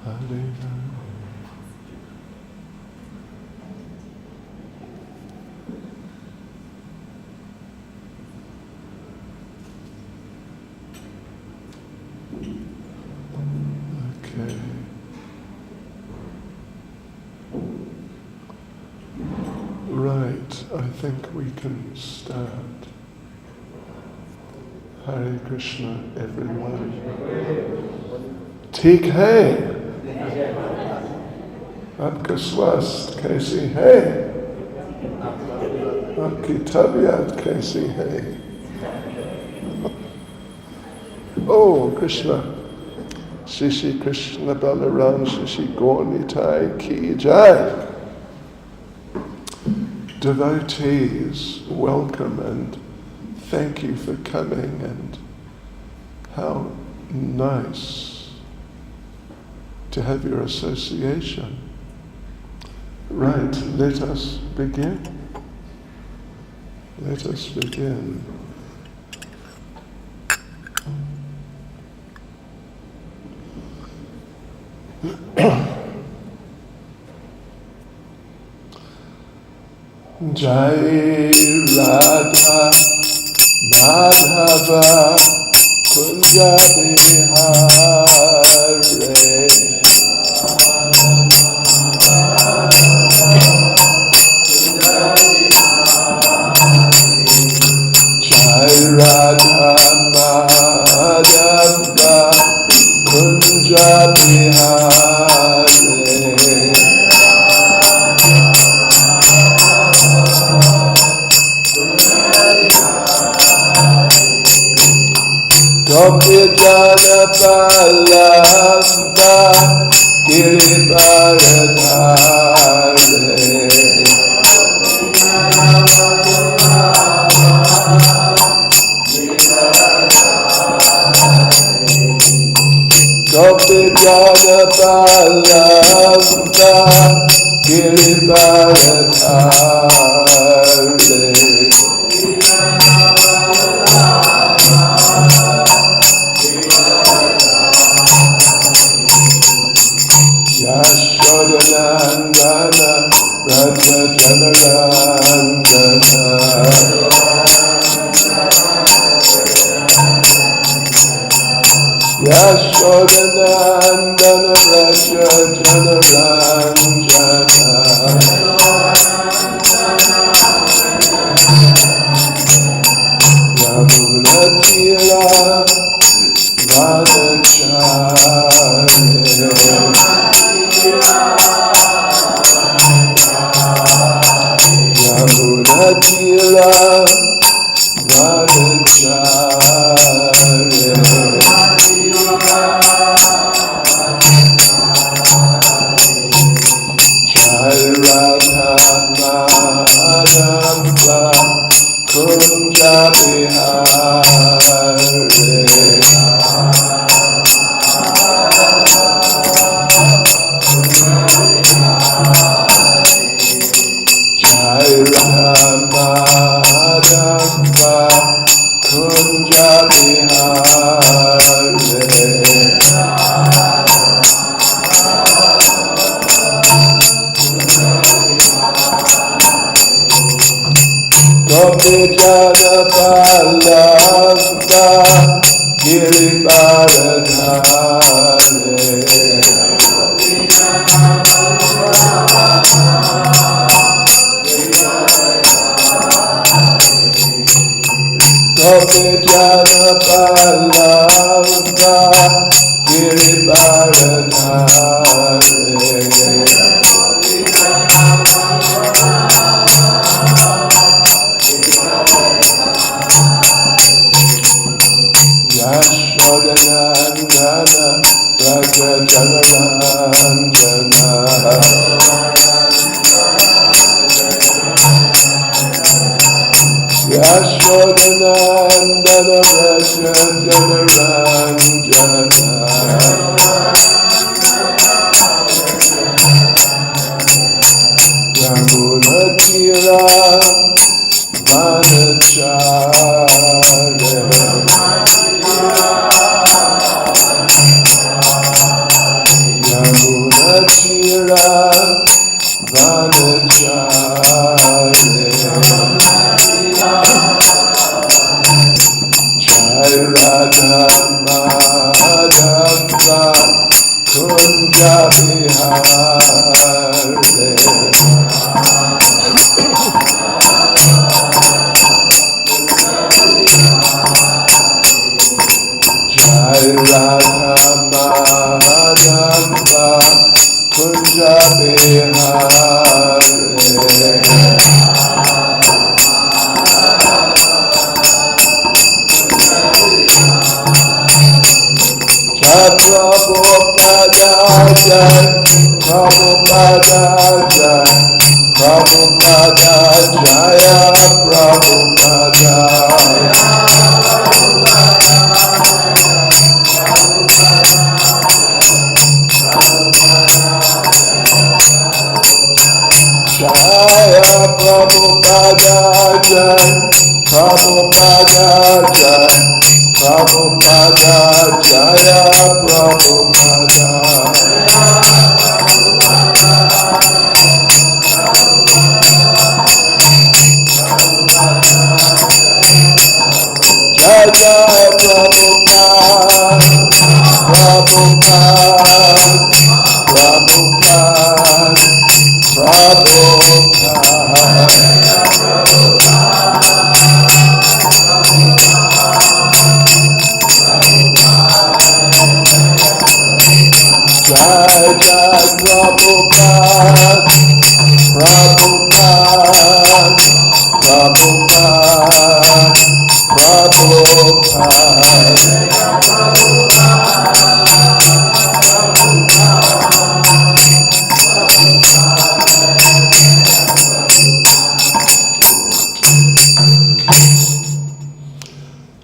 Hare Ram. Okay. Right, I think we can start. Hare Krishna, everyone. ठीक है आपका स्वास्थ्य कैसी है आपकी तबीयत कैसी है Oh Krishna Shishi Krishna Balaram Shishi Gaunitai Ki Jai. Devotees, welcome and thank you for coming, and how nice to have your association. Right, let us begin. Let us begin. Jai Radha Madhava Kunja Bihare Jai Radha Madhava Kunja Bihare Gopi Jana Palava Girivaradhare Gopi Jana Palava Girivaradhare Yashodanandana Raja Janarandana Yashodanandana Raja Janarandana Yamunatira Vanacharya Yamunatira Vanacharya Jai Radha Madhava Kunja Bihare Jai Radha Madhava Kunja Bihare Gopi Jana Palava Girivaradhare Gopi Jana Palava Girivaradhare Yashodanandana Raja Janarandana Yashodanandana Raja Janarandana Yamunatira Vanacharya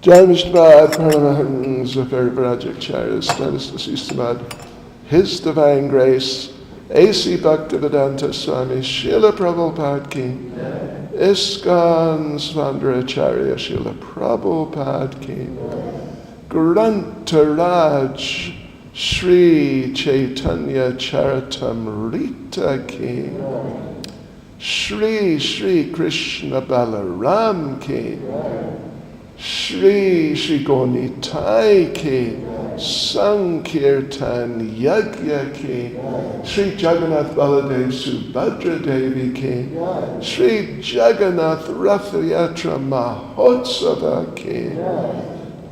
Jai Vishnu Paramahans Viparajacharya Status Systemad, His Divine Grace, A.C. Bhaktivedanta Swami Srila Prabhupada Ki, ISKCON Svandaracharya Srila Prabhupada Ki, Grantaraj Sri Chaitanya Charitamrita Ki, Shri Shri Krishna Balaram Ki, Shri Shri Gonitai Ki, Sankirtan Yagya Ki, Shri Jagannath Baladev Subhadra Devi Ki, Shri Jagannath Rathayatra Mahotsava Ki,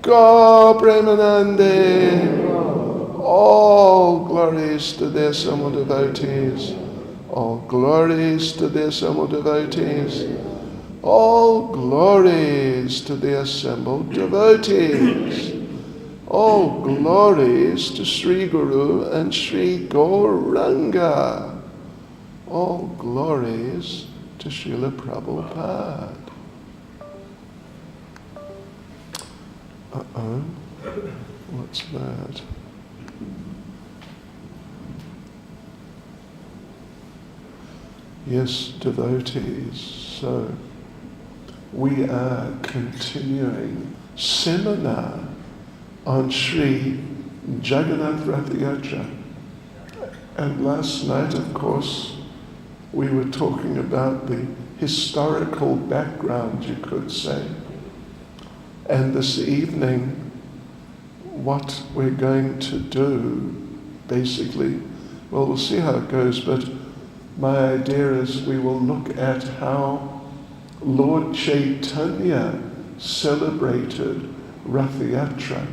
Go Premanande, all glories to the assembled devotees, all glories to the assembled devotees, all glories to the assembled devotees, all glories to Sri Guru and Sri Gauranga, all glories to Srila Prabhupada. What's that? Yes, devotees, so we are continuing seminar on Sri Jagannath Rath Yatra. And last night, of course, we were talking about the historical background, you could say. And this evening, what we're going to do, basically, well, we'll see how it goes, but my idea is we will look at how Lord Chaitanya celebrated Rath Yatra,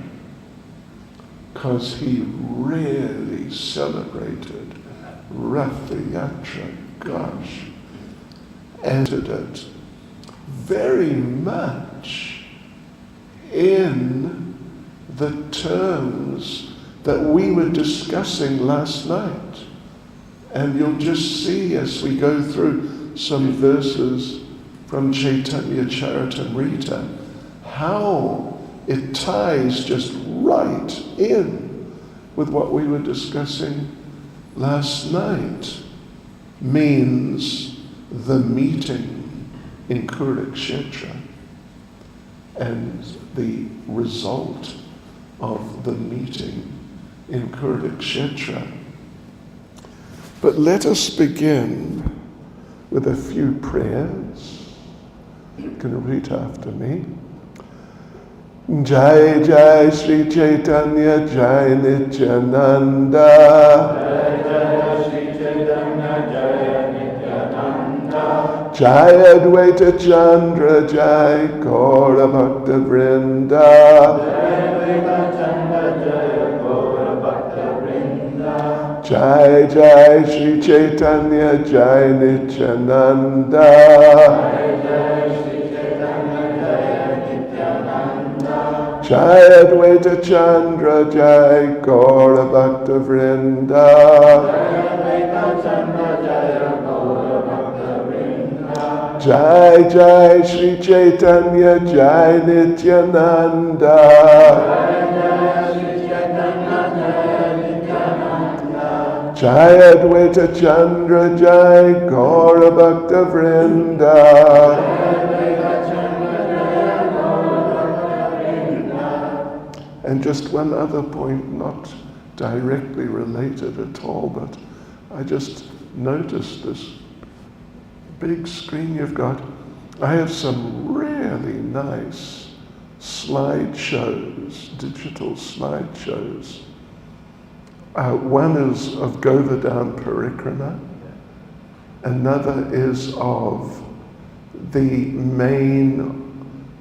because he really celebrated Rath Yatra, gosh, and it very much in the terms that we were discussing last night. And you'll just see as we go through some verses from Chaitanya Charitamrita how it ties just right in with what we were discussing last night. Means the meeting in Kurukshetra and the result of the meeting in Kurukshetra. But let us begin with a few prayers. You can repeat after me. Jai Jai Sri Chaitanya Jai Nityananda. Jai Advaita Chandra Jai Gaura Bhakta Vrinda. Jai Jai Sri Chaitanya Jai Nityananda. Jai Advaita Chandra Jai Gaura Bhakta Vrinda. Jai Jai Sri Chaitanya Jai Nityananda. Jai Advaita Chandra Jai Gaura Bhakta Vrinda. And just one other point, not directly related at all, but I just noticed this big screen you've got. I have some really nice slideshows, digital slideshows. One is of Govardhan Parikrama, another is of the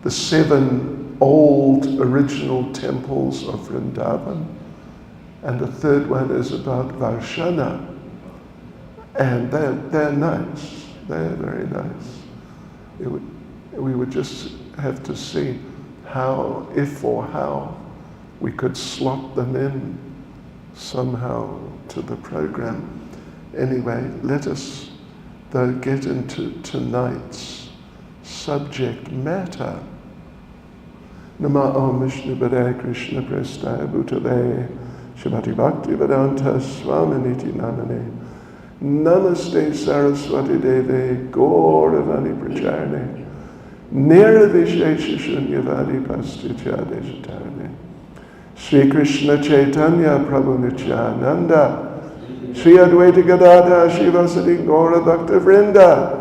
7 old original temples of Vrindavan, and the third one is about Varshana, and they're nice. They're very nice. We would just have to see how we could slot them in somehow to the program. Anyway, let us though get into tonight's subject matter. Nama Om Vishnu Padaya Krishna Prestaya Bhutale Srimati Bhakti Vedanta Swaminiti Namane Namaste Saraswati Deve Gauravani Pracharne Nirvishesha Shunyavadi Pastichadeshatarne Sri Krishna Chaitanya Prabhu Nityananda Sri Advaita Gadadhara Shivasati Gaura Bhakta Vrinda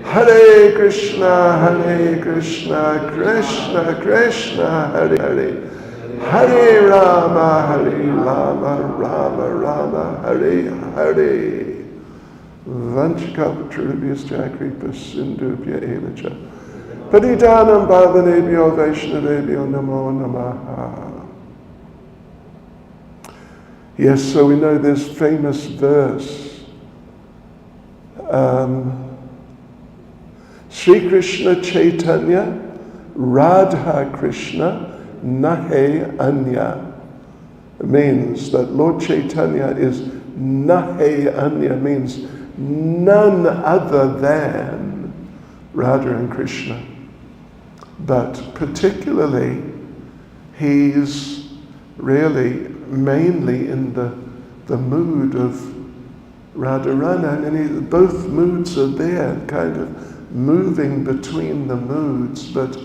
Hare Krishna, Krishna Krishna, Hare Hare, Hare Rama, Rama Rama, Hare Hare. Vanchakapatrubhyascha kripa sindhubhya evacha. Patitanam pavanebhyo vaishnavebhyo namo namaha. Yes, so we know this famous verse. Sri Krishna Chaitanya, Radha Krishna, Nahe Anya. It means that Lord Chaitanya is Nahe Anya, means none other than Radha and Krishna. But particularly, he's really mainly in the mood of Radharani, and both moods are there, kind of moving between the moods, but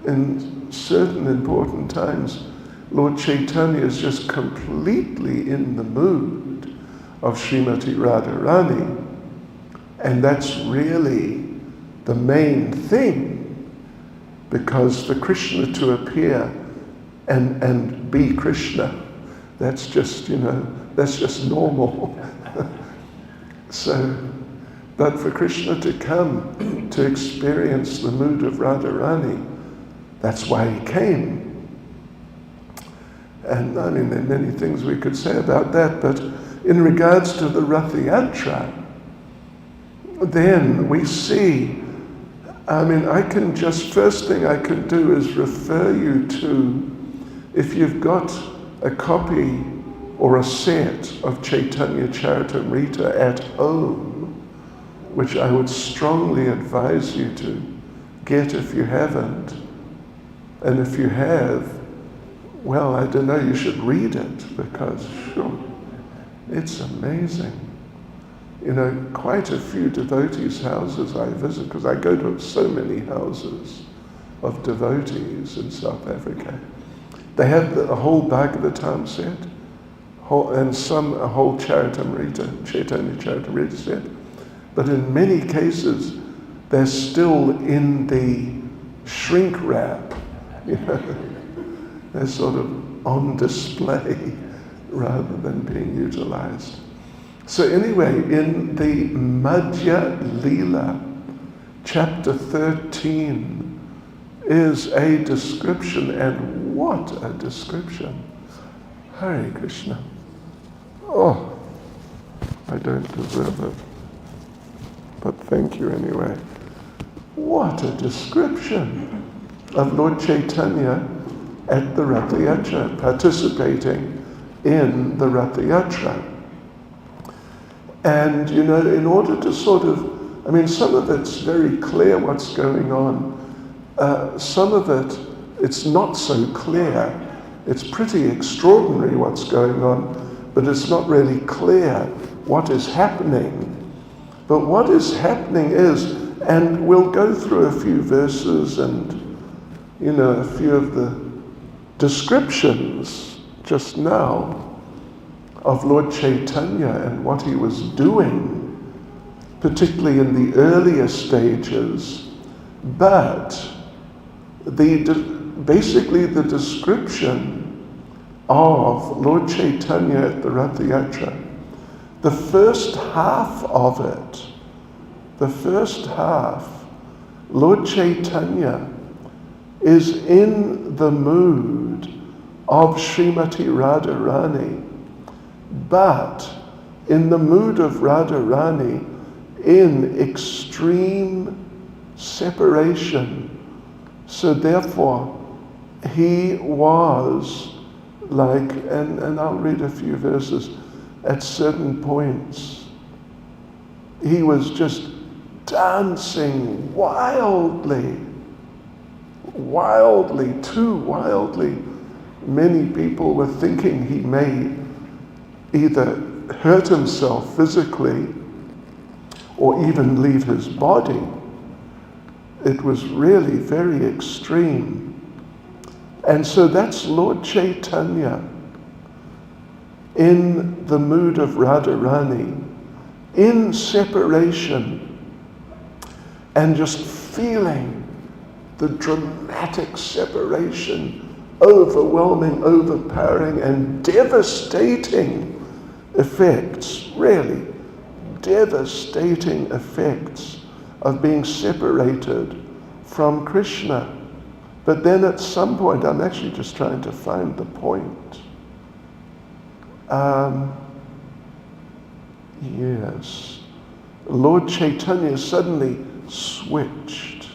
in certain important times, Lord Chaitanya is just completely in the mood of Srimati Radharani, and that's really the main thing, because for Krishna to appear and be Krishna, that's just normal. So, but for Krishna to come to experience the mood of Radharani, that's why he came. And I mean, there are many things we could say about that, but in regards to the Rath Yatra, then we see, first thing I can do is refer you to, if you've got a copy or a set of Chaitanya Charitamrita at home, which I would strongly advise you to get if you haven't. And if you have, well, I don't know, you should read it, because it's amazing. Quite a few devotees' houses I visit, because I go to so many houses of devotees in South Africa. They have a whole Bhagavatam set, and a whole Chaitanya Charitamrita set. But in many cases, they're still in the shrink wrap. You know, they're sort of on display rather than being utilized. So anyway, in the Madhya Lila, chapter 13, is a description, and what a description. Hare Krishna. Oh, I don't deserve it, but thank you anyway. What a description of Lord Chaitanya at the Rath Yatra, participating in the Rath Yatra. And, you know, in order to sort of, I mean, some of it's very clear what's going on. Some of it, it's not so clear. It's pretty extraordinary what's going on, but it's not really clear what is happening. But what is happening is, and we'll go through a few verses and, you know, a few of the descriptions just now of Lord Chaitanya and what he was doing, particularly in the earlier stages. But basically the description of Lord Chaitanya at the Rath Yatra, the first half of it, Lord Chaitanya is in the mood of Srimati Radharani, but in the mood of Radharani in extreme separation. So therefore, he was like, and I'll read a few verses, at certain points, he was just dancing wildly, too wildly. Many people were thinking he may either hurt himself physically or even leave his body. It was really very extreme. And so that's Lord Chaitanya in the mood of Radharani, in separation, and just feeling the dramatic separation, overwhelming, overpowering, and devastating effects, really devastating effects of being separated from Krishna. But then at some point, I'm actually just trying to find the point. Yes. Lord Chaitanya suddenly switched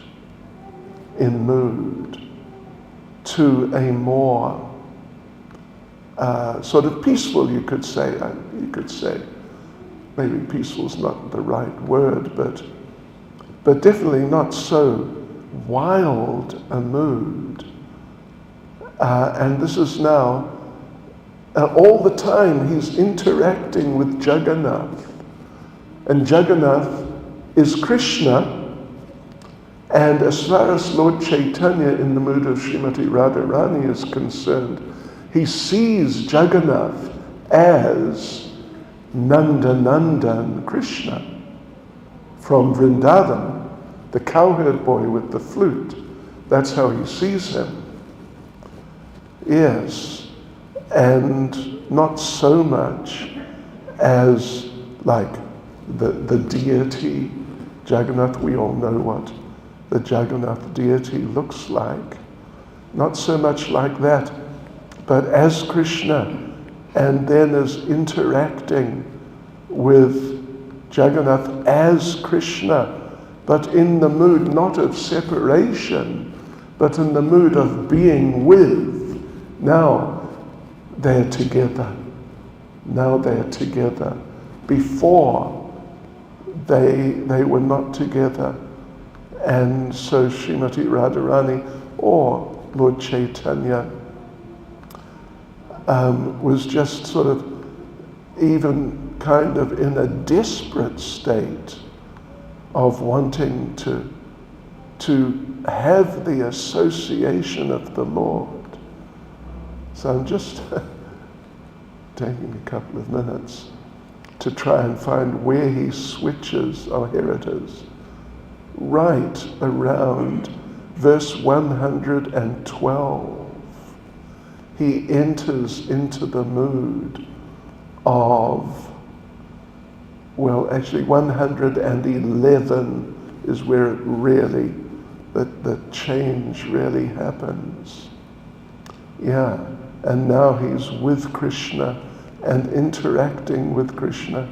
in mood to a more sort of peaceful, you could say. Maybe peaceful is not the right word, but definitely not so wild a mood. And this is now, all the time he's interacting with Jagannath. And Jagannath is Krishna. And as far as Lord Chaitanya in the mood of Srimati Radharani is concerned, he sees Jagannath as Nandanandan Krishna from Vrindavan, the cowherd boy with the flute. That's how he sees him. Yes, and not so much as like the deity Jagannath. We all know what the Jagannath deity looks like. Not so much like that, but as Krishna, and then as interacting with Jagannath as Krishna, but in the mood not of separation, but in the mood of being with. Now they're together. Now they're together. Before they were not together. And so Srimati Radharani or Lord Chaitanya was just sort of even kind of in a desperate state of wanting to have the association of the Lord. So I'm just taking a couple of minutes to try and find where he switches. Oh, here it is. Right around verse 112, he enters into the mood of, well, actually 111 is where it really, the change really happens. Yeah, and now he's with Krishna and interacting with Krishna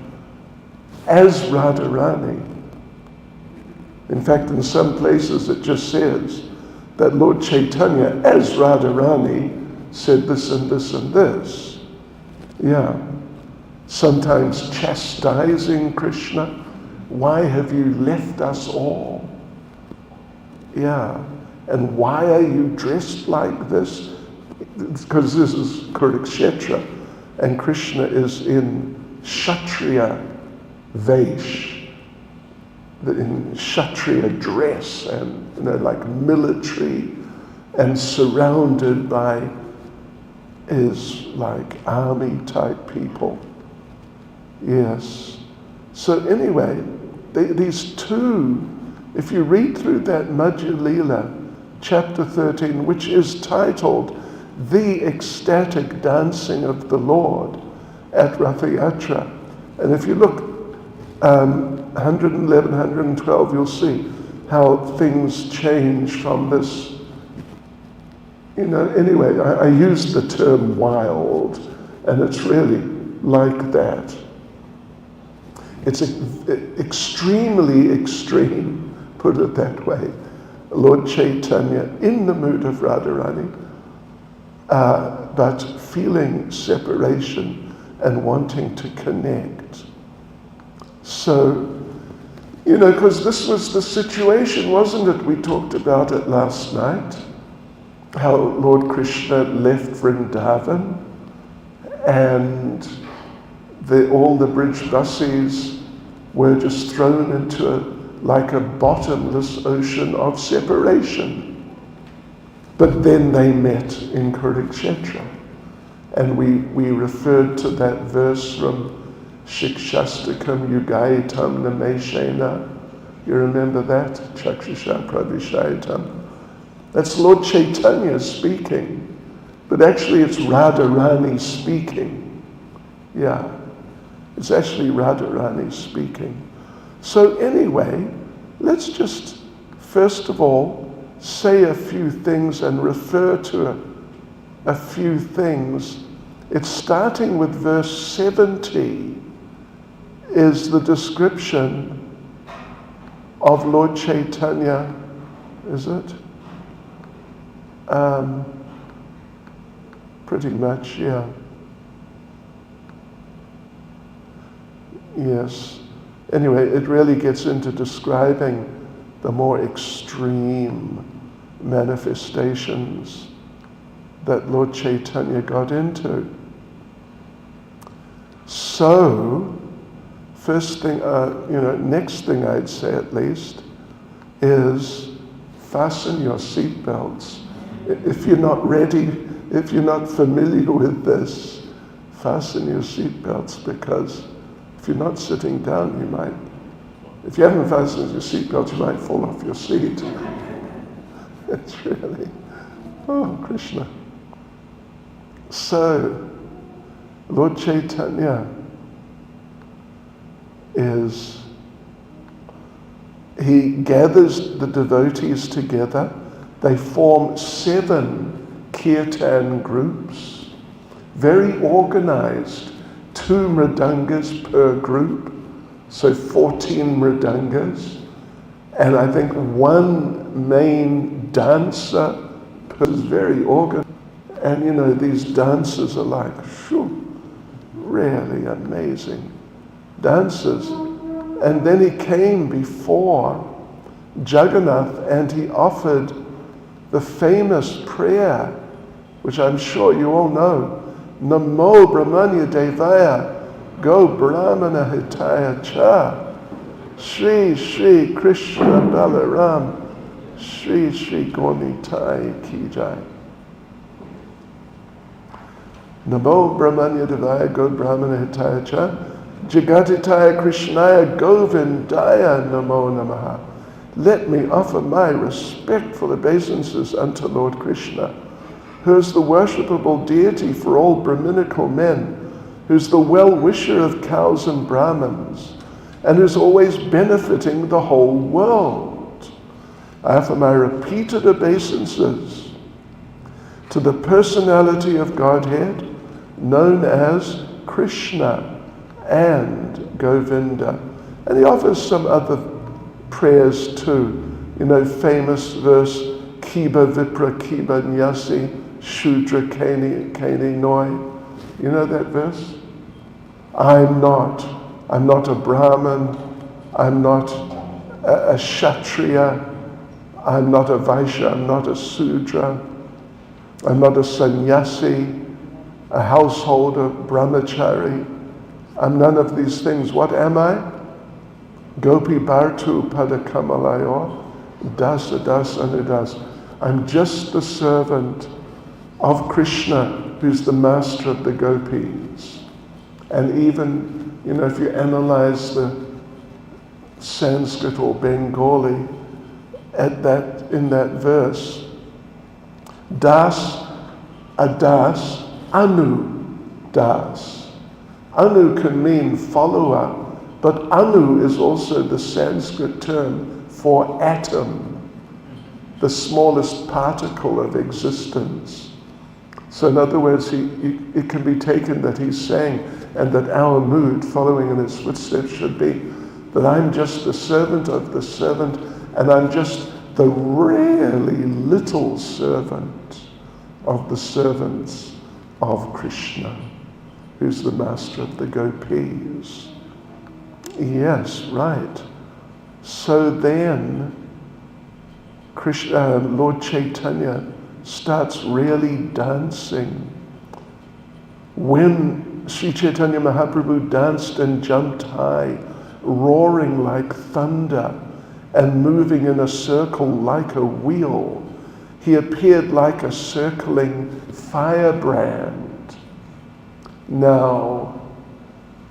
as Radharani. In fact, in some places it just says that Lord Chaitanya, as Radharani, said this and this and this. Yeah. Sometimes chastising Krishna. Why have you left us all? Yeah. And why are you dressed like this? Because this is Kurukshetra, and Krishna is in Kshatriya Vesh, in Kshatriya dress, and like military, and surrounded by his like army type people. Yes. So anyway, these two, if you read through that Madhya Leela, chapter 13, which is titled The Ecstatic Dancing of the Lord at Ratha Yatra, and if you look 111, 112, you'll see how things change from this. Anyway, I use the term wild, and it's really like that. It's extremely extreme, put it that way. Lord Chaitanya in the mood of Radharani, but feeling separation and wanting to connect. So, because this was the situation, wasn't it? We talked about it last night, how Lord Krishna left Vrindavan, and all the bridge buses were just thrown into like a bottomless ocean of separation. But then they met in Kurukshetra. And we referred to that verse from Shikshastakam Yugaitam Nameshena. You remember that? Chakshusha Pravishayatam. That's Lord Chaitanya speaking. But actually it's Radharani speaking. Yeah. It's actually Radharani speaking. So anyway, let's just first of all say a few things and refer to a few things. It's starting with verse 70 is the description of Lord Chaitanya, is it? Pretty much, yeah. Yes. Anyway, it really gets into describing the more extreme manifestations that Lord Chaitanya got into. So, first thing, next thing I'd say at least is fasten your seatbelts. If you're not ready, if you're not familiar with this, fasten your seatbelts, because if you're not sitting down, you might, if you haven't fastened your seatbelt, you might fall off your seat. It's really, oh, Krishna. So, Lord Chaitanya he gathers the devotees together. They form 7 kirtan groups, very organized. 2 mridangas per group, so 14 mridangas, and I think 1 main dancer is very organized. And these dancers are like, really amazing dancers. And then he came before Jagannath and he offered the famous prayer, which I'm sure you all know, Namo Brahmanya Devaya Go Brahmana Hitaya Cha Shri Shri Krishna Balaram Shri Shri Gonitai Ki Jai. Namo Brahmanya Devaya Go Brahmana Hitaya Cha Jagatitaya Krishnaya Govindaya Namo Namaha. let me offer my respectful obeisances unto Lord Krishna, who is the worshipable deity for all Brahminical men, who's the well-wisher of cows and Brahmins, and who's always benefiting the whole world. I offer my repeated obeisances to the personality of Godhead, known as Krishna and Govinda. And he offers some other prayers too. Famous verse, Kiba Vipra Kiba Nyasi Shudra Kani Noi. You know that verse? I'm not a Brahmin, I'm not a Kshatriya, I'm not a Vaishya, I'm not a Sudra, I'm not a sannyasi, a householder, brahmachari. I'm none of these things. What am I? Gopi Bhartu Padakamalayo, Dasa Das Anudas. I'm just the servant of Krishna, who's the master of the gopis. And even, if you analyze the Sanskrit or Bengali, in that verse, Das, Adas, Anu, Das. Anu can mean follower, but Anu is also the Sanskrit term for atom, the smallest particle of existence. So in other words, it can be taken that he's saying, and that our mood following in his footsteps should be, that I'm just the servant of the servant, and I'm just the really little servant of the servants of Krishna, who's the master of the gopis. Yes, right. So then, Lord Chaitanya starts really dancing. When Sri Chaitanya Mahaprabhu danced and jumped high, roaring like thunder and moving in a circle like a wheel, he appeared like a circling firebrand. Now,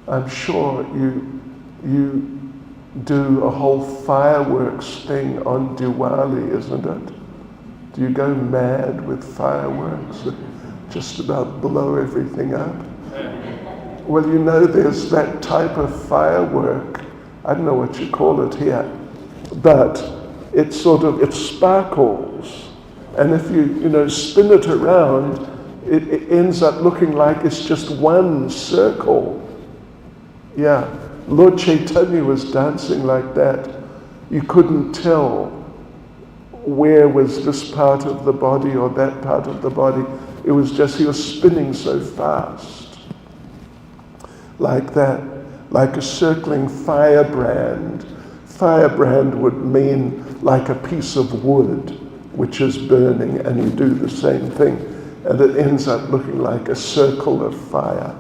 I'm sure you do a whole fireworks thing on Diwali, isn't it? Do you go mad with fireworks that just about blow everything up? Well, there's that type of firework. I don't know what you call it here, but it sparkles. And if you spin it around, it ends up looking like it's just one circle. Yeah, Lord Chaitanya was dancing like that. You couldn't tell where was this part of the body or that part of the body. It was just, he was spinning so fast. Like that, like a circling firebrand. Firebrand would mean like a piece of wood which is burning, and you do the same thing, and it ends up looking like a circle of fire.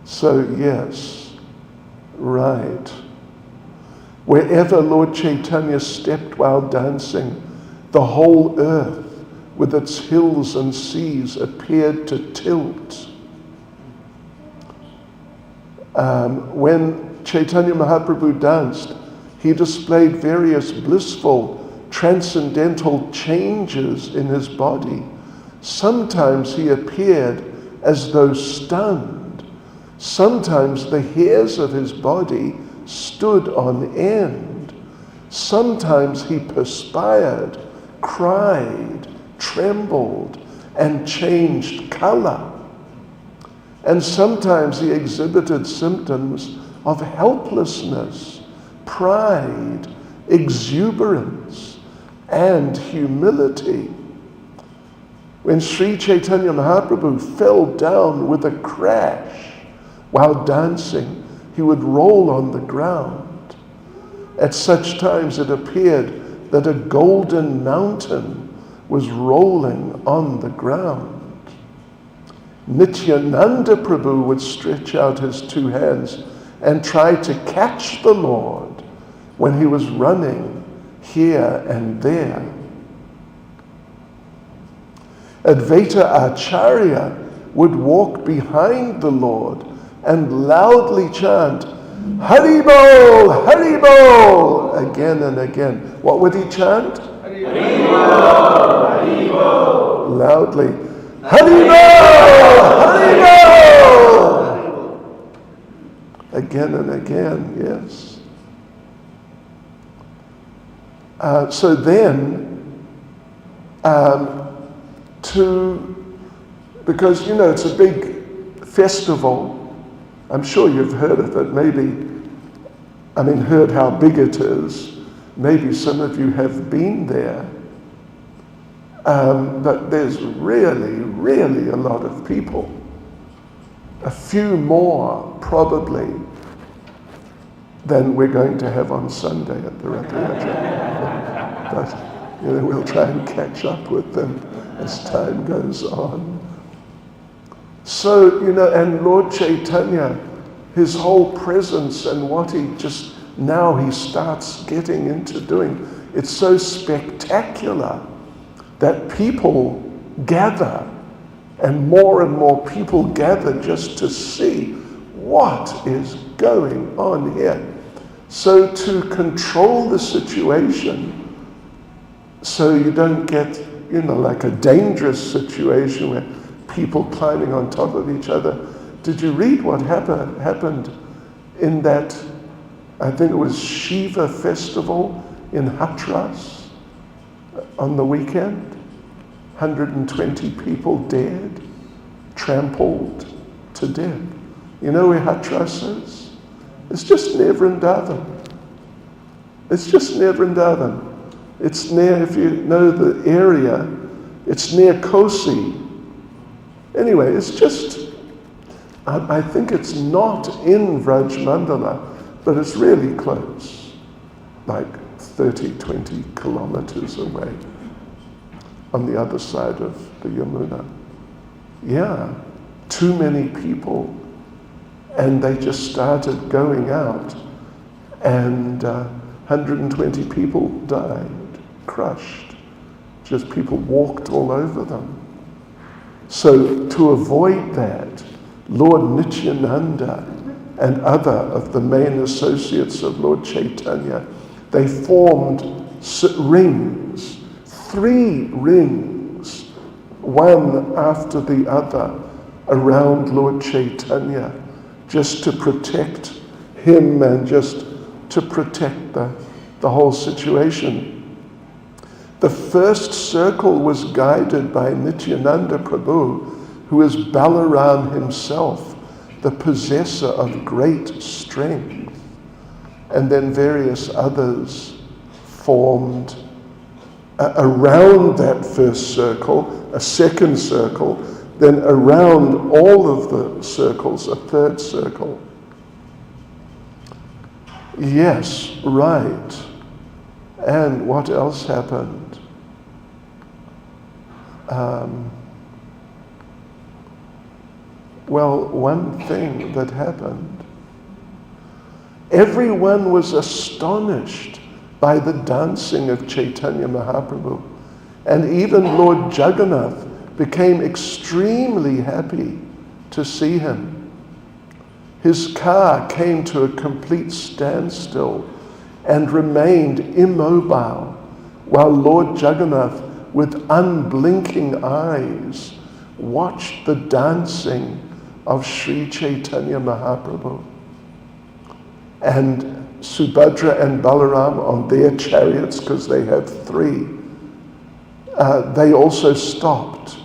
So yes, right. Wherever Lord Chaitanya stepped while dancing, the whole earth with its hills and seas appeared to tilt. When Chaitanya Mahaprabhu danced, he displayed various blissful, transcendental changes in his body. Sometimes he appeared as though stunned. Sometimes the hairs of his body stood on end. Sometimes he perspired, cried, trembled, and changed color. And sometimes he exhibited symptoms of helplessness, pride, exuberance, and humility. When Sri Chaitanya Mahaprabhu fell down with a crash while dancing, he would roll on the ground. At such times it appeared that a golden mountain was rolling on the ground. Nityananda Prabhu would stretch out his two hands and try to catch the Lord when he was running here and there. Advaita Acharya would walk behind the Lord and loudly chant, Hari Bol, Hari Bol, again and again. What would he chant? Haribo, Haribo. Loudly. Haribo! Haribo! Again and again, yes. So then, because it's a big festival. I'm sure you've heard of it. Heard how big it is. Maybe some of you have been there. But there's really, really a lot of people. A few more, probably, than we're going to have on Sunday at the Rathiaja. But, we'll try and catch up with them as time goes on. So, and Lord Chaitanya, his whole presence and what he starts getting into doing, it's so spectacular that people gather, and more people gather just to see what is going on here. So to control the situation, so you don't get, like a dangerous situation where people climbing on top of each other. Did you read what happened in that, I think it was Shiva festival in Hatras on the weekend? 120 people dead, trampled to death. You know where Hatras is? It's just near Vrindavan. It's near, if you know the area, it's near Kosi. Anyway, it's just, I think it's not in Vraj Mandala, but it's really close, like 20 kilometers away on the other side of the Yamuna. Yeah, too many people. And they just started going out, and 120 people died, crushed. Just people walked all over them. So to avoid that, Lord Nityananda and other of the main associates of Lord Chaitanya, they formed rings, 3 rings, one after the other, around Lord Chaitanya, just to protect him and just to protect the whole situation. The first circle was guided by Nityananda Prabhu, who is Balaram himself, the possessor of great strength. And then various others formed around that first circle, a second circle, then around all of the circles, a third circle. Yes, right. And what else happened? Well, one thing that happened, everyone was astonished by the dancing of Chaitanya Mahaprabhu. And even Lord Jagannath became extremely happy to see him. His car came to a complete standstill and remained immobile while Lord Jagannath, with unblinking eyes, watched the dancing of Sri Chaitanya Mahaprabhu. And Subhadra and Balaram on their chariots, because they have 3, they also stopped.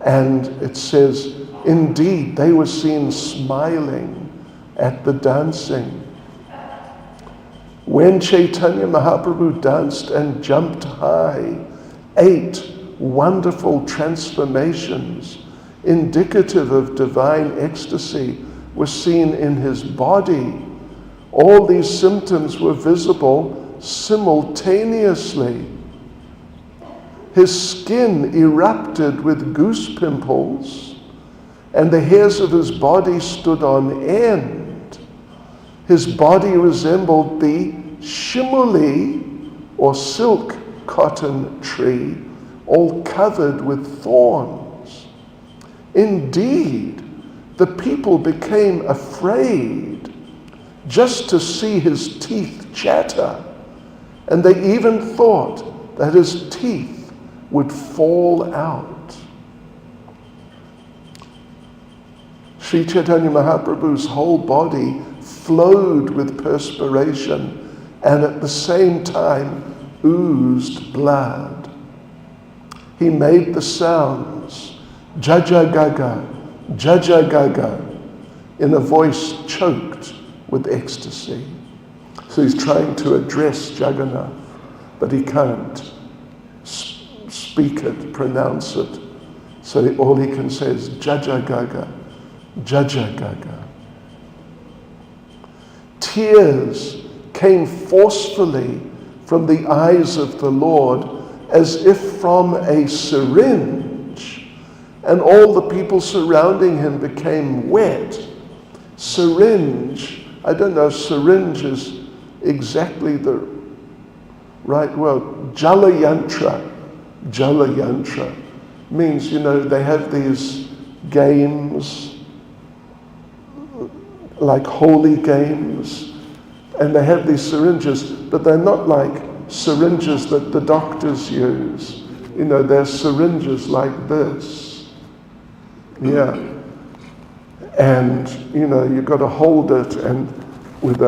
And it says, indeed, they were seen smiling at the dancing. When Chaitanya Mahaprabhu danced and jumped high, 8 wonderful transformations indicative of divine ecstasy were seen in his body. All these symptoms were visible simultaneously. His skin erupted with goose pimples, and the hairs of his body stood on end. His body resembled the shimuli, or silk cotton tree, all covered with thorns. Indeed, the people became afraid just to see his teeth chatter And they even thought that his teeth would fall out. Sri Chaitanya Mahaprabhu's whole body flowed with perspiration and at the same time oozed blood. He made the sounds, Jaja Gaga, Jaja Gaga, in a voice choked with ecstasy. So he's trying to address Jagannath, but he can't speak it, pronounce it. So all he can say is Jaja Gaga, Jaja Gaga. Tears came forcefully from the eyes of the Lord as if from a syringe, and all the people surrounding him became wet. Syringe, I don't know if syringe is exactly the right word. Jalayantra. Jalayantra means, they have these games, like holy games, and they have these syringes, but they're not like syringes that the doctors use. They're syringes like this. Yeah. And, you've got to hold it, and with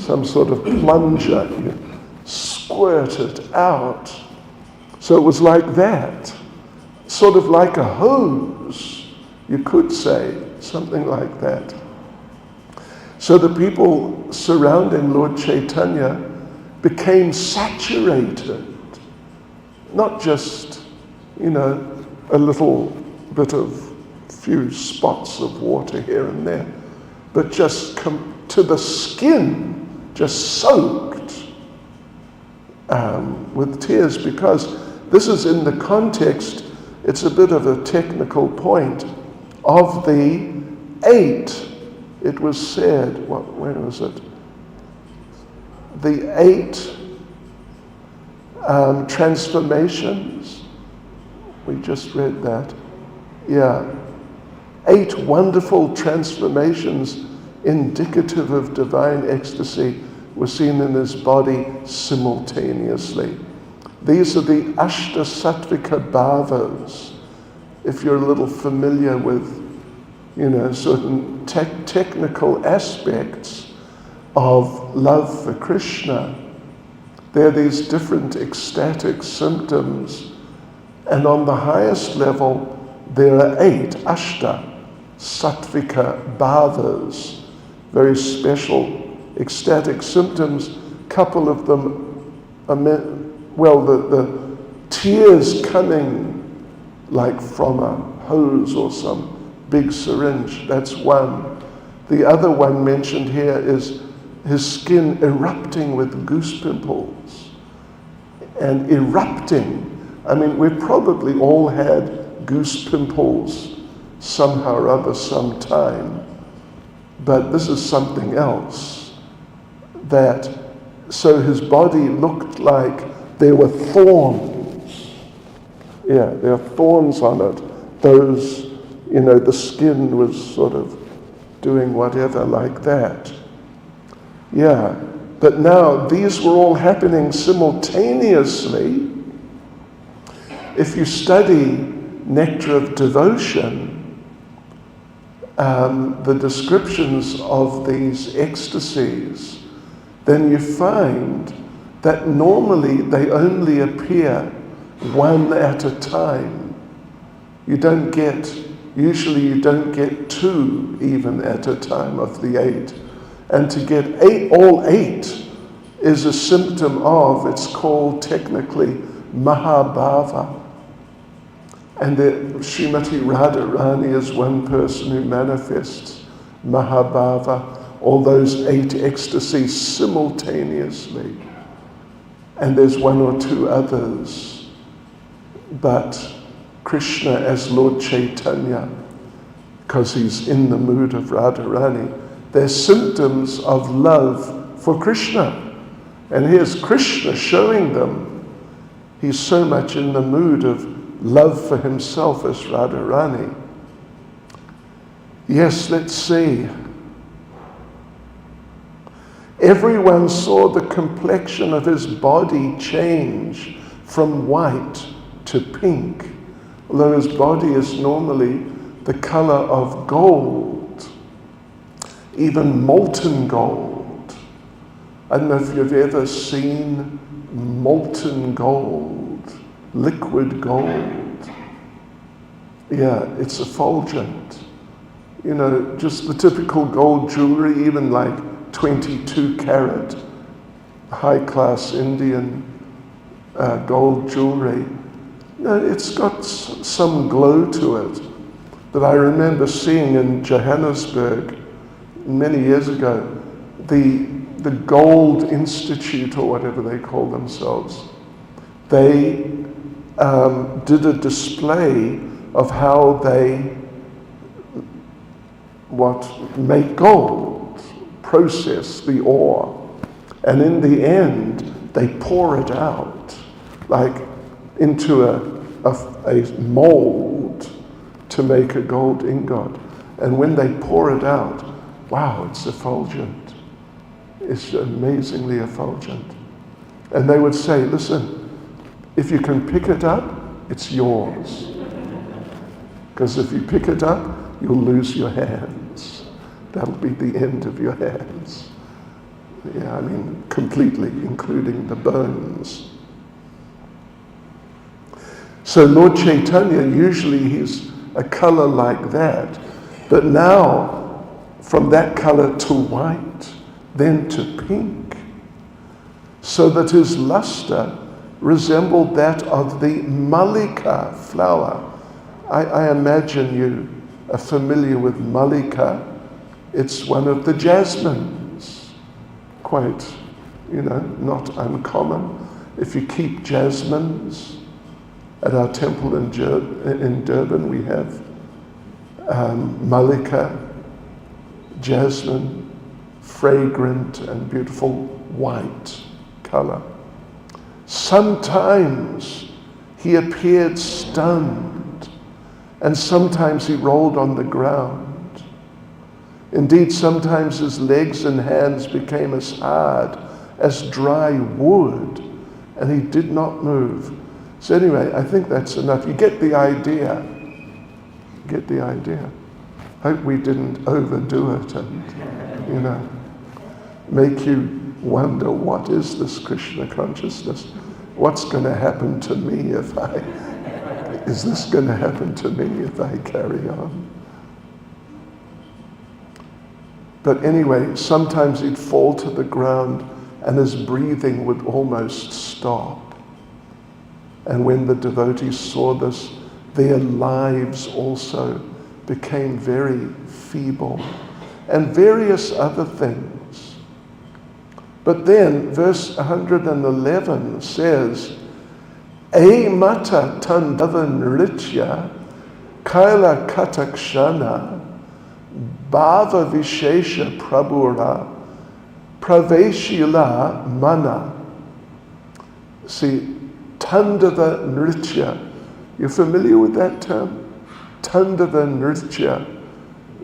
some sort of plunger, you squirt it out. So it was like that, sort of like a hose, you could say, something like that. So the people surrounding Lord Chaitanya became saturated, not just, a little bit of few spots of water here and there, but just come to the skin, just soaked with tears, because this is in the context, it's a bit of a technical point, of the 8, it was said, where was it? The 8 transformations, we just read that, yeah. 8 wonderful transformations indicative of divine ecstasy were seen in his body simultaneously. These are the Ashta Sattvika Bhavas. If you're a little familiar with, certain technical aspects of love for Krishna, there are these different ecstatic symptoms, and on the highest level, there are 8 Ashta Sattvika Bhavas, very special ecstatic symptoms. Couple of them are the tears coming like from a hose or some big syringe, that's one. The other one mentioned here is his skin erupting with goose pimples. And erupting, we've probably all had goose pimples somehow or other sometime, but this is something else. So his body looked like there were thorns. Yeah, there are thorns on it. Those, the skin was sort of doing whatever like that. Yeah, but now these were all happening simultaneously. If you study Nectar of Devotion, the descriptions of these ecstasies, then you find that normally they only appear one at a time. Usually you don't get 2 even at a time of the 8. And to get all 8 is a symptom of, it's called technically Mahabhava. And Srimati Radharani is one person who manifests Mahabhava, all those 8 ecstasies simultaneously. And there's 1 or 2 others. But Krishna as Lord Chaitanya, because he's in the mood of Radharani, they're symptoms of love for Krishna. And here's Krishna showing them he's so much in the mood of love for himself as Radharani. Yes, let's see. Everyone saw the complexion of his body change from white to pink, although his body is normally the color of gold, even molten gold. I don't know if you've ever seen molten gold, liquid gold. Yeah, it's effulgent. You know, just the typical gold jewelry, even like 22 carat, high-class Indian gold jewelry. You know, it's got some glow to it that I remember seeing in Johannesburg many years ago. The Gold Institute, or whatever they call themselves, they did a display of how they make gold, process the ore, and in the end they pour it out like into a mold to make a gold ingot. And when they pour it out, wow, it's effulgent. It's amazingly effulgent. And they would say, listen, if you can pick it up, it's yours. Because if you pick it up, you'll lose your hands. That'll be the end of your hands. Yeah, I mean, completely, including the bones. So Lord Chaitanya, usually he's a color like that, but now from that color to white, then to pink, so that his luster resembled that of the mallika flower. I imagine you are familiar with mallika. It's one of the jasmines, quite, not uncommon. If you keep jasmines, at our temple in Durban, we have mallika, jasmine, fragrant and beautiful white color. Sometimes he appeared stunned, and sometimes he rolled on the ground. Indeed, sometimes his legs and hands became as hard as dry wood, and he did not move. So anyway, I think that's enough. You get the idea. Get the idea. Hope we didn't overdo it and, make you wonder, what is this Krishna consciousness? What's going to happen to me is this going to happen to me if I carry on? But anyway, sometimes he'd fall to the ground and his breathing would almost stop. And when the devotees saw this, their lives also became very feeble, and various other things. But then verse 111 says, E mata tandava nritya kaila katakshana bhava vishesha prabhura praveshila mana. See, Tandava Nritya. You're familiar with that term? Tandava Nritya.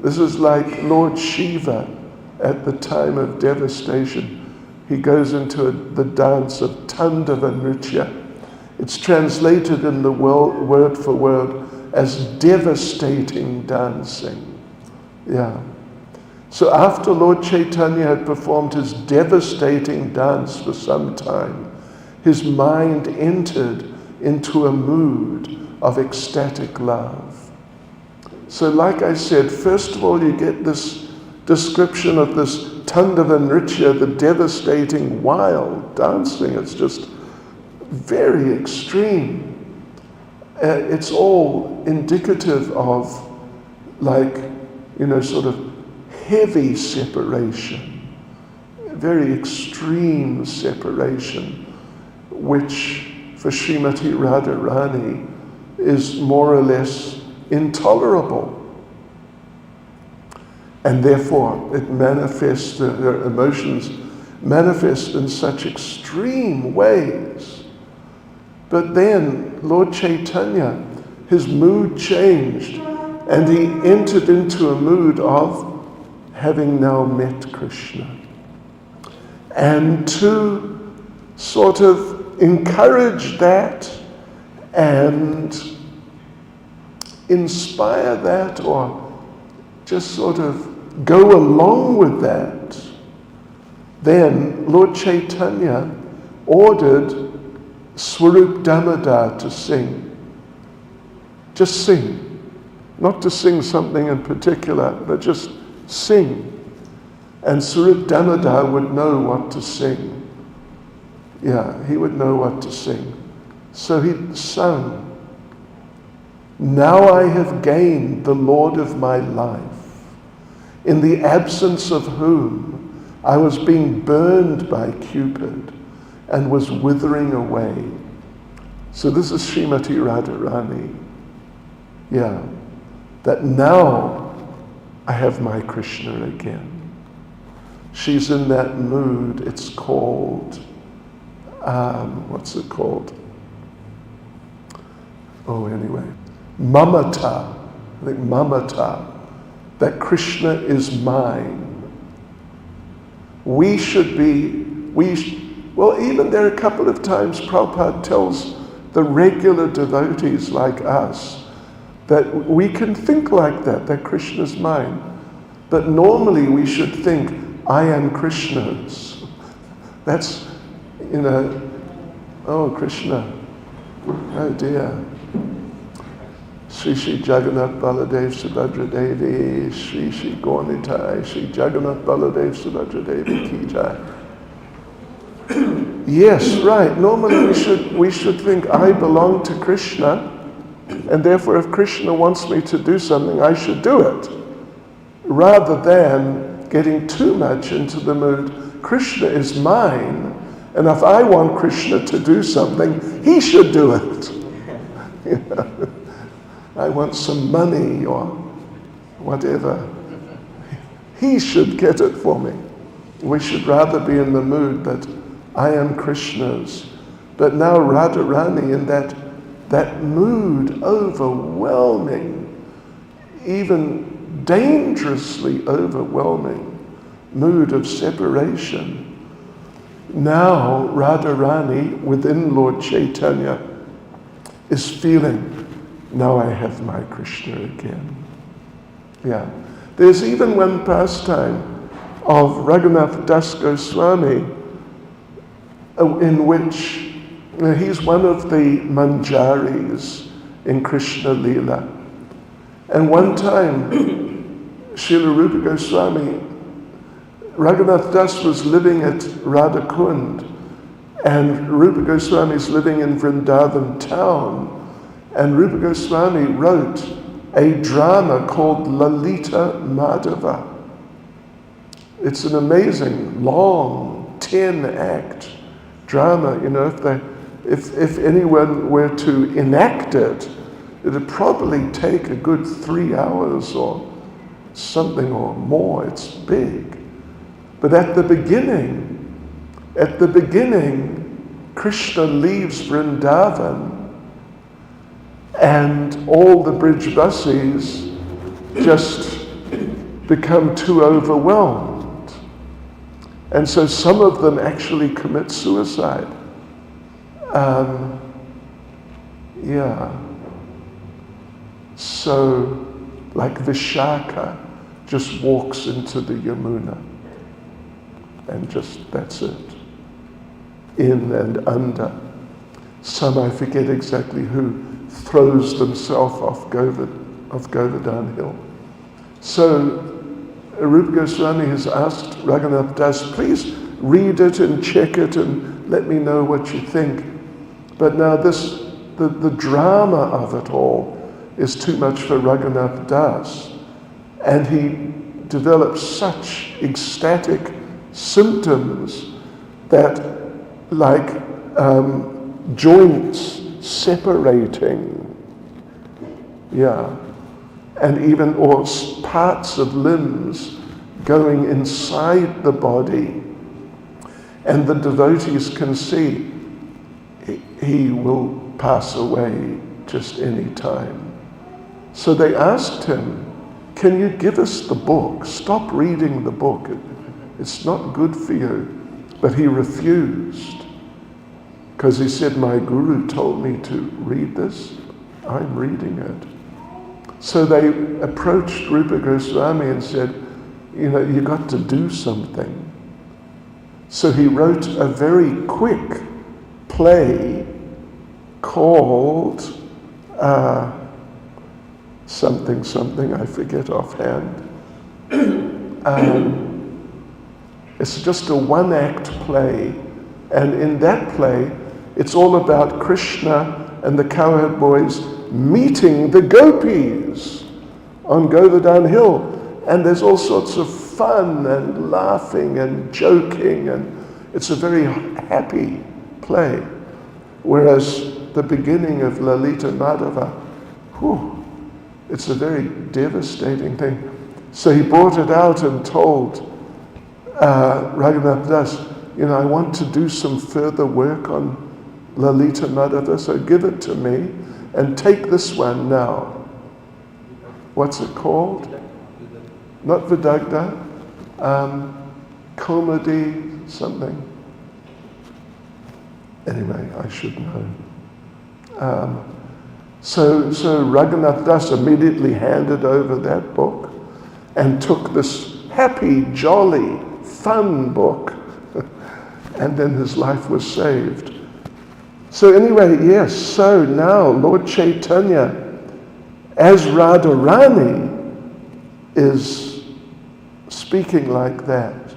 This is like Lord Shiva at the time of devastation. He goes into the dance of Tandava Nritya. It's translated in the word for word as devastating dancing. Yeah. So after Lord Chaitanya had performed his devastating dance for some time, his mind entered into a mood of ecstatic love. So like I said, first of all, you get this description of this Tandava Nritya, the devastating, wild dancing. It's just very extreme. It's all indicative of sort of heavy separation, very extreme separation, which for Srimati Radharani is more or less intolerable. And therefore it manifests, her emotions manifest in such extreme ways. But then Lord Chaitanya, his mood changed, and he entered into a mood of having now met Krishna. and to sort of encourage that and inspire that, or just sort of go along with that, then Lord Chaitanya ordered Swarup Damodar to sing. Just sing. Not to sing something in particular, but just sing. And Swarup Damodar would know what to sing. Yeah, he would know what to sing. So he sung, "Now I have gained the Lord of my life, in the absence of whom I was being burned by Cupid and was withering away." So this is Srimati Radharani. Yeah, that now I have my Krishna again. She's in that mood. It's called, what's it called? Oh, anyway, mamata. I think mamata, that Krishna is mine. We should be, well, even there are a couple of times Prabhupada tells the regular devotees like us that we can think like that Krishna's mine. But normally we should think, I am Krishna's. That's, oh, Krishna. Oh dear. Shri Shri Jagannath Baladev Subhadra Devi, Shri Shri Gaunitai, Shri Jagannath Baladev Subhadra Devi Ki Jai. Yes, right. Normally we should think I belong to Krishna, and therefore if Krishna wants me to do something, I should do it. Rather than getting too much into the mood, Krishna is mine, and if I want Krishna to do something, he should do it. I want some money or whatever. He should get it for me. We should rather be in the mood that I am Krishna's. But now Radharani in that mood, overwhelming, even dangerously overwhelming mood of separation. Now Radharani within Lord Chaitanya is feeling, now I have my Krishna again. Yeah. There's even one pastime of Raghunath Das Goswami in which he's one of the manjaris in Krishna Leela. And one time, Srila Rupa Goswami, Raghunath Das was living at Radhakund, and Rupa Goswami is living in Vrindavan town. And Rupa Goswami wrote a drama called Lalita Madhava. It's an amazing, long, 10-act drama. If anyone were to enact it, it'd probably take a good 3 hours or something or more. It's big. But at the beginning, Krishna leaves Vrindavan, and all the Brijvasis just become too overwhelmed. And so some of them actually commit suicide. So, like Vishaka just walks into the Yamuna, and just, that's it. In and under. Some, I forget exactly who, throws themselves off Govardhan Hill. So Rupa Goswami has asked Raghunath Das, please read it and check it and let me know what you think. But now the drama of it all is too much for Raghunath Das. And he develops such ecstatic symptoms that, like joints separating, and even or parts of limbs going inside the body, and the devotees can see he will pass away just any time. So they asked him, can you give us the book? Stop reading the book. It's not good for you. But he refused, because he said, my guru told me to read this. I'm reading it. So they approached Rupa Goswami and said, you got to do something. So he wrote a very quick play called something, I forget offhand. It's just a one-act play. And in that play, it's all about Krishna and the cowherd boys meeting the gopis on Govardhan Hill. And there's all sorts of fun and laughing and joking, and it's a very happy play. Whereas the beginning of Lalita Madhava, it's a very devastating thing. So he brought it out and told Raghunath Das, I want to do some further work on Lalita Madhava, so give it to me and take this one now. What's it called? Not Vidagda, Komedi something. Anyway, I should know. So Raghunath Das immediately handed over that book and took this happy, jolly, fun book, and then his life was saved. So anyway, yes, so now Lord Chaitanya, as Radharani, is speaking like that.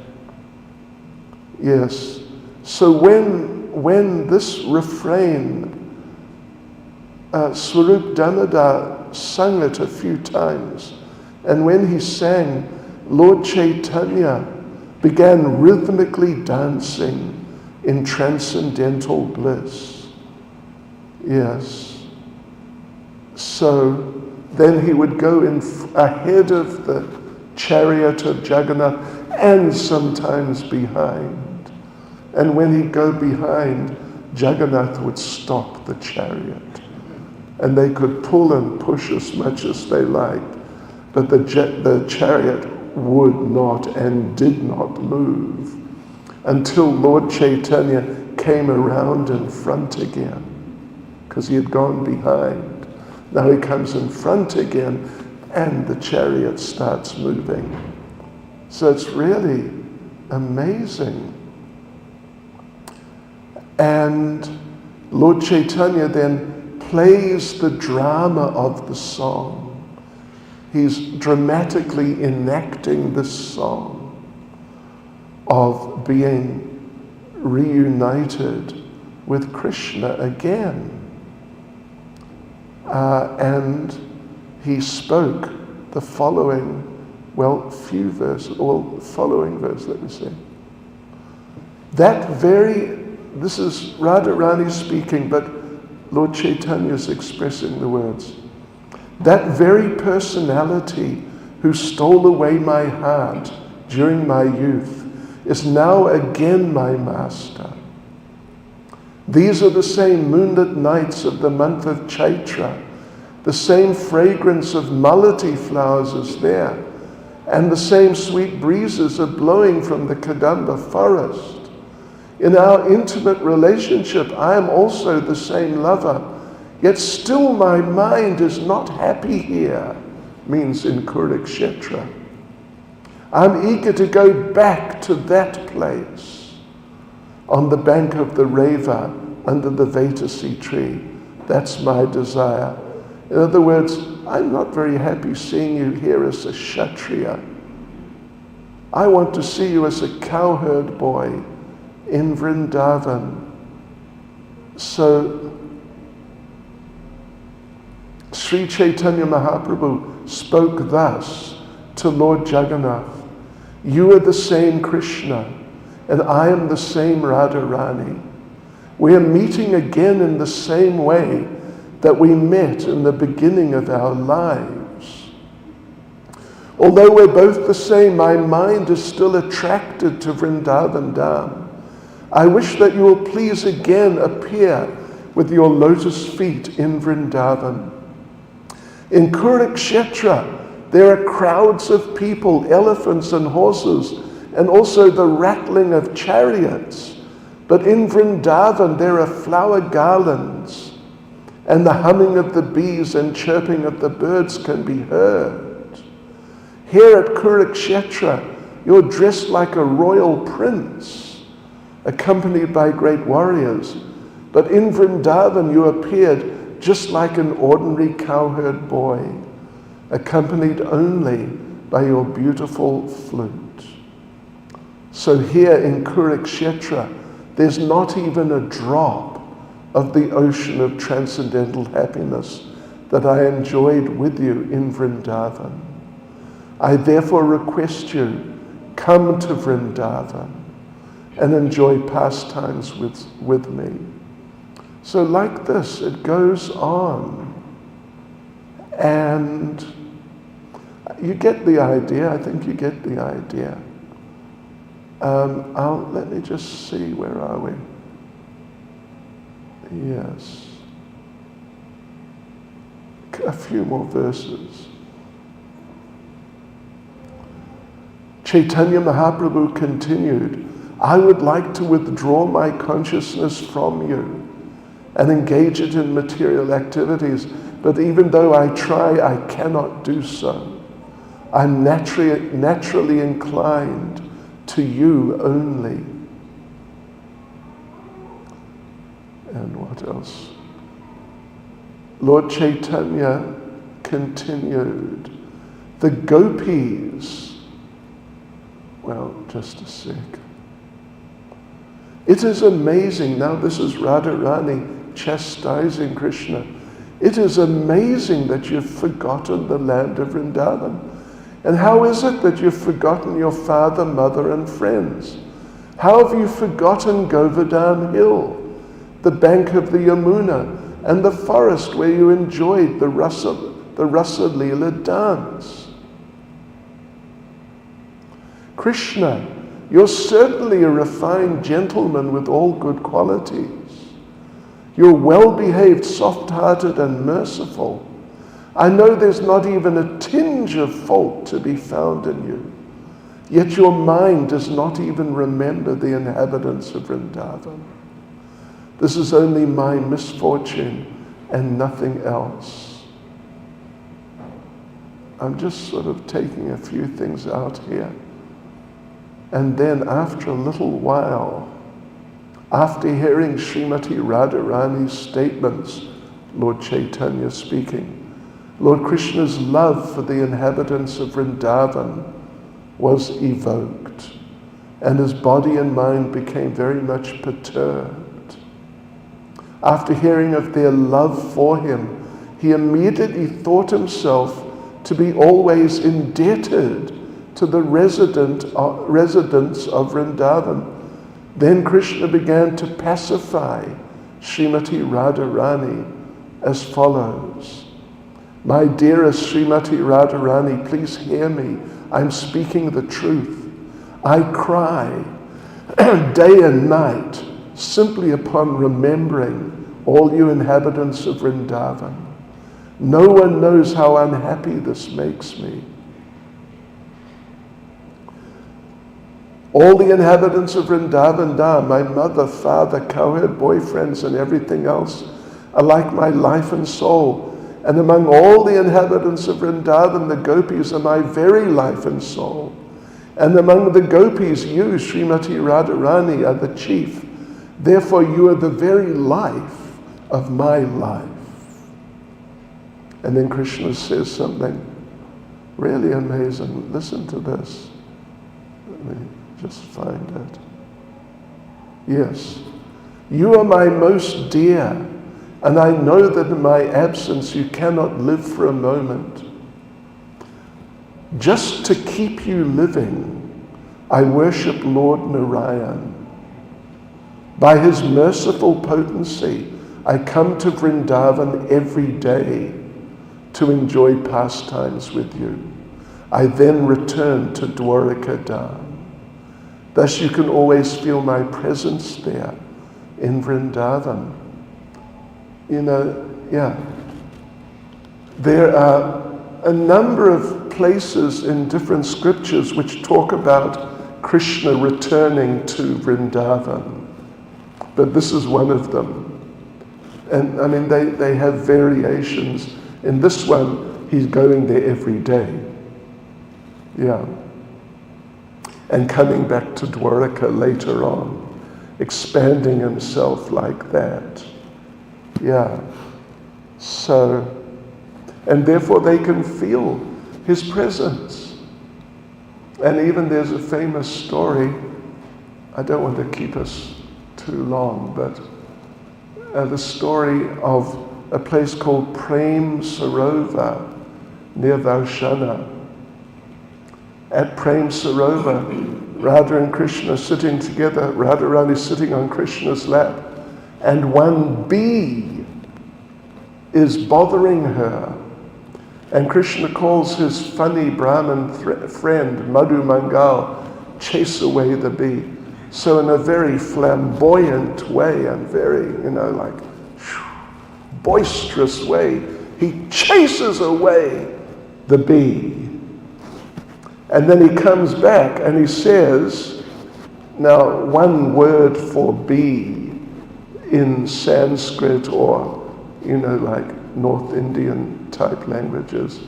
Yes. So when this refrain, Swarup Damodar sung it a few times, and when he sang, Lord Chaitanya began rhythmically dancing in transcendental bliss. Yes. So then he would go ahead of the chariot of Jagannath and sometimes behind. And when he'd go behind, Jagannath would stop the chariot. And they could pull and push as much as they liked, but the chariot would not and did not move until Lord Chaitanya came around in front again, because he had gone behind. Now he comes in front again, and the chariot starts moving. So it's really amazing. And Lord Chaitanya then plays the drama of the song. He's dramatically enacting this song of being reunited with Krishna again. And he spoke the following, following verse, let me see. This is Radharani speaking, but Lord Chaitanya is expressing the words. That very personality who stole away my heart during my youth is now again my master. These are the same moonlit nights of the month of Chaitra. The same fragrance of malati flowers is there, and the same sweet breezes are blowing from the Kadamba forest. In our intimate relationship, I am also the same lover, yet still my mind is not happy here, means in Kurukshetra. I'm eager to go back to that place, on the bank of the Reva, under the Vetasi tree. That's my desire. In other words, I'm not very happy seeing you here as a Kshatriya. I want to see you as a cowherd boy in Vrindavan. So Sri Chaitanya Mahaprabhu spoke thus to Lord Jagannath. You are the same Krishna, and I am the same Radharani. We are meeting again in the same way that we met in the beginning of our lives. Although we're both the same, my mind is still attracted to Vrindavan Dham. I wish that you will please again appear with your lotus feet in Vrindavan. In Kurukshetra, there are crowds of people, elephants and horses, and also the rattling of chariots. But in Vrindavan there are flower garlands, and the humming of the bees and chirping of the birds can be heard. Here at Kurukshetra, you're dressed like a royal prince, accompanied by great warriors. But in Vrindavan you appeared just like an ordinary cowherd boy, accompanied only by your beautiful flute. So here in Kurukshetra, there's not even a drop of the ocean of transcendental happiness that I enjoyed with you in Vrindavan. I therefore request you, come to Vrindavan and enjoy pastimes with me. So like this, it goes on. And you get the idea. I think you get the idea. Let me just see, where are we? Yes. A few more verses. Chaitanya Mahaprabhu continued, I would like to withdraw my consciousness from you and engage it in material activities, but even though I try, I cannot do so. I'm naturally inclined to you only. And what else? Lord Chaitanya continued, the gopis, well, just a sec. It is amazing, now this is Radharani chastising Krishna. It is amazing that you've forgotten the land of Vrindavan. And how is it that you've forgotten your father, mother, and friends? How have you forgotten Govardhan Hill, the bank of the Yamuna, and the forest where you enjoyed the Rasa Leela dance? Krishna, you're certainly a refined gentleman with all good qualities. You're well-behaved, soft-hearted, and merciful. I know there's not even a tinge of fault to be found in you. Yet your mind does not even remember the inhabitants of Vrindavan. This is only my misfortune and nothing else. I'm just sort of taking a few things out here. And then after a little while, after hearing Srimati Radharani's statements, Lord Chaitanya speaking, Lord Krishna's love for the inhabitants of Vrindavan was evoked, and his body and mind became very much perturbed. After hearing of their love for him, he immediately thought himself to be always indebted to the residents of Vrindavan. Then Krishna began to pacify Srimati Radharani as follows. My dearest Srimati Radharani, please hear me. I'm speaking the truth. I cry day and night simply upon remembering all you inhabitants of Vrindavan. No one knows how unhappy this makes me. All the inhabitants of Vrindavan, my mother, father, cowherd, boyfriends, and everything else are like my life and soul. And among all the inhabitants of Vrindavan, the gopis are my very life and soul. And among the gopis, you, Srimati Radharani, are the chief. Therefore, you are the very life of my life. And then Krishna says something really amazing. Listen to this. Let me just find it. Yes. You are my most dear, and I know that in my absence you cannot live for a moment. Just to keep you living, I worship Lord Narayan. By his merciful potency, I come to Vrindavan every day to enjoy pastimes with you. I then return to Dwarika Dham. Thus you can always feel my presence there in Vrindavan. You know, there are a number of places in different scriptures which talk about Krishna returning to Vrindavan. But this is one of them. And I mean, they have variations. In this one, he's going there every day. Yeah. And coming back to Dwaraka later on, expanding himself like that. Yeah. So, and therefore they can feel his presence. And even there's a famous story, I don't want to keep us too long, but the story of a place called Prem Sarovar near Varshana. At Prem Sarovar, Radha and Krishna sitting together, Radharani sitting on Krishna's lap, and one bee is bothering her. And Krishna calls his funny Brahmin friend, Madhu Mangal, chase away the bee. So in a very flamboyant way and very, like boisterous way, he chases away the bee. And then he comes back and he says, now one word for bee in Sanskrit or, like North Indian type languages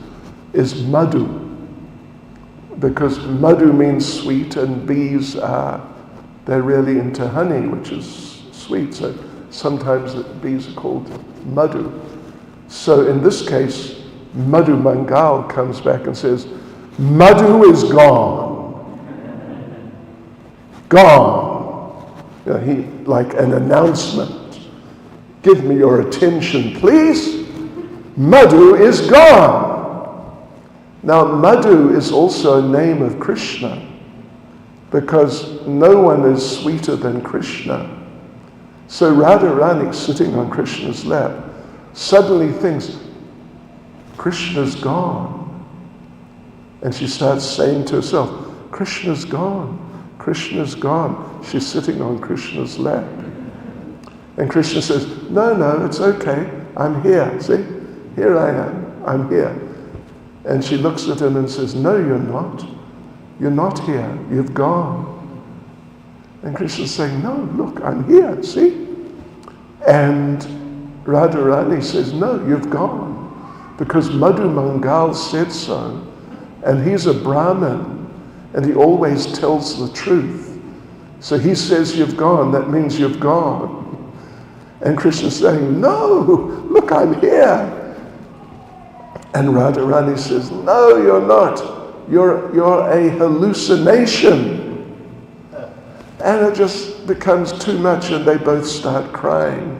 is madhu. Because madhu means sweet and bees they're really into honey, which is sweet. So sometimes the bees are called madhu. So in this case, Madhu Mangal comes back and says, Madhu is gone. Gone. He, like an announcement. Give me your attention, please. Madhu is gone. Now, Madhu is also a name of Krishna, because no one is sweeter than Krishna. So Radharani, sitting on Krishna's lap, suddenly thinks, Krishna's gone. And she starts saying to herself, Krishna's gone, Krishna's gone. She's sitting on Krishna's lap. And Krishna says, no, it's okay, I'm here, see? Here I am, I'm here. And she looks at him and says, no, you're not. You're not here, you've gone. And Krishna's saying, no, look, I'm here, see? And Radharani says, no, you've gone. Because Madhu Mangal said so. And he's a Brahmin, and he always tells the truth. So he says you've gone, that means you've gone. And Krishna's saying, no, look, I'm here. And Radharani says, no, you're not. You're a hallucination. And it just becomes too much, and they both start crying.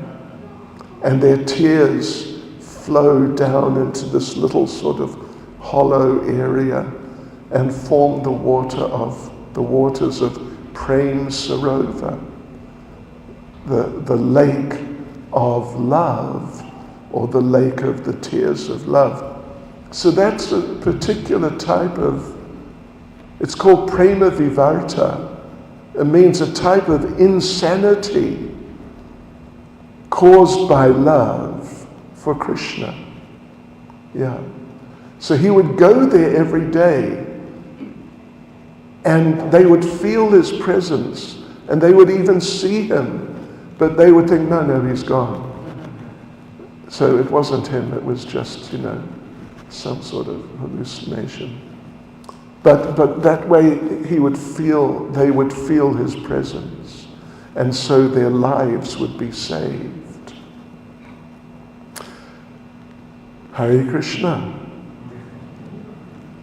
And their tears flow down into this little sort of hollow area and form the waters of Prem Sarovar, the lake of love, or the lake of the tears of love. So that's a particular type of, it's called Prema Vivarta. It means a type of insanity caused by love for Krishna. Yeah. So he would go there every day, and they would feel his presence, and they would even see him, but they would think, no, he's gone. So it wasn't him, it was just, some sort of hallucination. But that way they would feel his presence, and so their lives would be saved. Hare Krishna.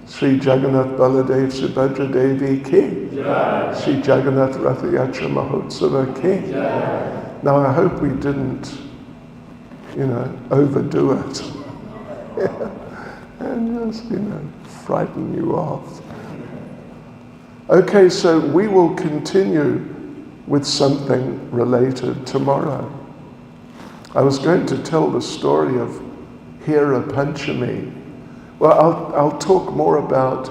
Sri Jagannath Baladev Subhadra Devi Ki. Sri Jagannath Ratha Yatra Mahotsava Ki. Now I hope we didn't, overdo it. And just, frighten you off. Okay, so we will continue with something related tomorrow. I was going to tell the story of Hera Panchami. Well, I'll talk more about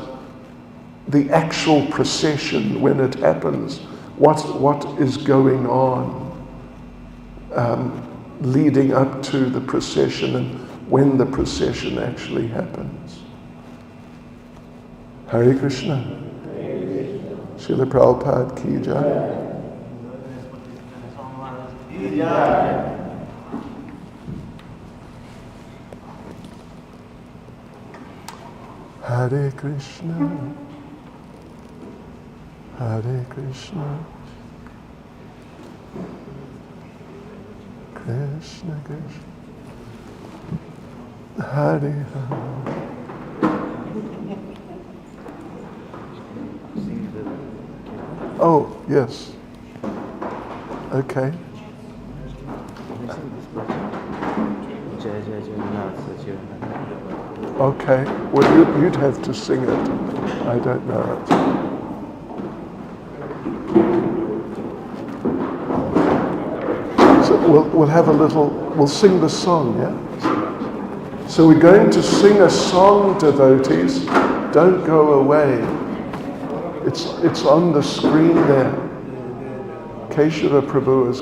the actual procession when it happens, what is going on leading up to the procession and when the procession actually happens. Hare Krishna. Srila Prabhupada ki jai. Hare Krishna, Hare Krishna, Krishna Krishna, Hare Hare. Oh, yes. Okay. Okay. Well, you'd have to sing it. I don't know it. So we'll have a little, we'll sing the song, yeah? So we're going to sing a song, devotees. Don't go away. It's on the screen there. Keshava Prabhu is